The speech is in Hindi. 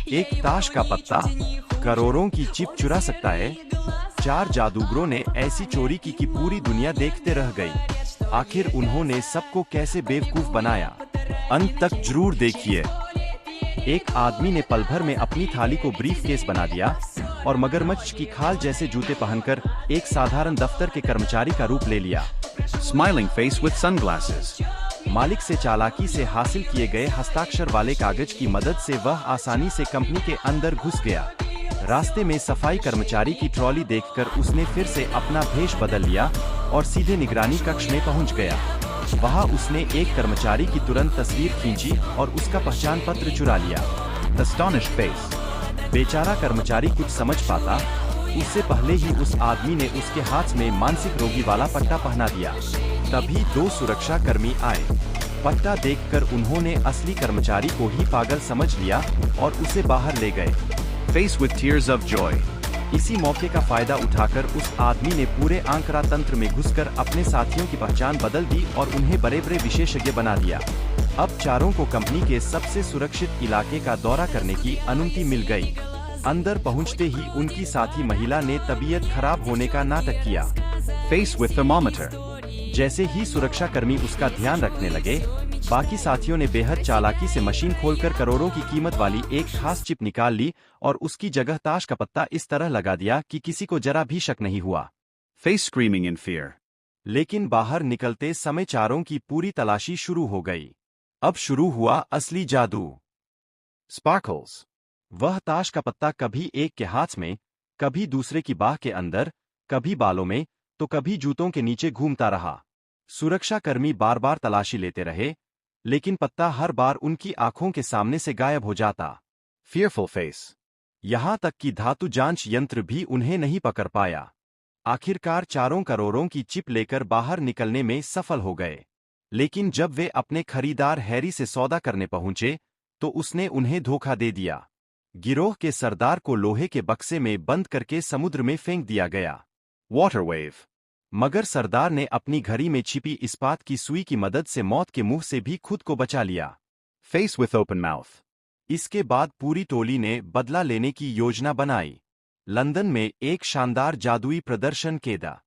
एक ताश का पत्ता करोड़ों की चिप चुरा सकता है। चार जादूगरों ने ऐसी चोरी की कि पूरी दुनिया देखते रह गई। आखिर उन्होंने सबको कैसे बेवकूफ बनाया, अंत तक जरूर देखिए। एक आदमी ने पल भर में अपनी थाली को ब्रीफकेस बना दिया और मगरमच्छ की खाल जैसे जूते पहनकर एक साधारण दफ्तर के कर्मचारी का रूप ले लिया। Smiling face with sunglasses. मालिक से चालाकी से हासिल किए गए हस्ताक्षर वाले कागज की मदद से वह आसानी से कंपनी के अंदर घुस गया। रास्ते में सफाई कर्मचारी की ट्रॉली देखकर उसने फिर से अपना भेष बदल लिया और सीधे निगरानी कक्ष में पहुंच गया। वहां उसने एक कर्मचारी की तुरंत तस्वीर खींची और उसका पहचान पत्र चुरा लिया। Astonished face. बेचारा कर्मचारी कुछ समझ पाता उससे पहले ही उस आदमी ने उसके हाथ में मानसिक रोगी वाला पट्टा पहना दिया। तभी दो सुरक्षा कर्मी आए। पट्टा देखकर उन्होंने असली कर्मचारी को ही पागल समझ लिया और उसे बाहर ले गए। Face with tears of joy. इसी मौके का फायदा उठाकर उस आदमी ने पूरे आंकड़ा तंत्र में घुसकर अपने साथियों की पहचान बदल दी और उन्हें बड़े-बड़े विशेषज्ञ बना दिया। अब चारों को कंपनी के सबसे सुरक्षित इलाके का दौरा करने की अनुमति मिल गई। अंदर पहुंचते ही उनकी साथी महिला ने तबीयत खराब होने का नाटक किया। Face with thermometer. जैसे ही सुरक्षा कर्मी उसका ध्यान रखने लगे, बाकी साथियों ने बेहद चालाकी से मशीन खोलकर करोड़ों की कीमत वाली एक खास चिप निकाल ली और उसकी जगह ताश का पत्ता इस तरह लगा दिया कि किसी को जरा भी शक नहीं हुआ। Face screaming in fear. लेकिन बाहर निकलते समय चारों की पूरी तलाशी शुरू हो गई। अब शुरू हुआ असली जादू। Sparkles. वह ताश का पत्ता कभी एक के हाथ में, कभी दूसरे की बाह के अंदर, कभी बालों में, तो कभी जूतों के नीचे घूमता रहा। सुरक्षा कर्मी बार बार तलाशी लेते रहे, लेकिन पत्ता हर बार उनकी आंखों के सामने से गायब हो जाता। Fearful face. यहां तक कि धातु जांच यंत्र भी उन्हें नहीं पकड़ पाया। आखिरकार चारों करोड़ों की चिप लेकर बाहर निकलने में सफल हो गए। लेकिन जब वे अपने खरीदार हैरी से सौदा करने पहुंचे, तो उसने उन्हें धोखा दे दिया। गिरोह के सरदार को लोहे के बक्से में बंद करके समुद्र में फेंक दिया गया। Water wave. मगर सरदार ने अपनी घड़ी में छिपी इस्पात की सुई की मदद से मौत के मुंह से भी खुद को बचा लिया। Face with open mouth. इसके बाद पूरी टोली ने बदला लेने की योजना बनाई। लंदन में एक शानदार जादुई प्रदर्शन किया।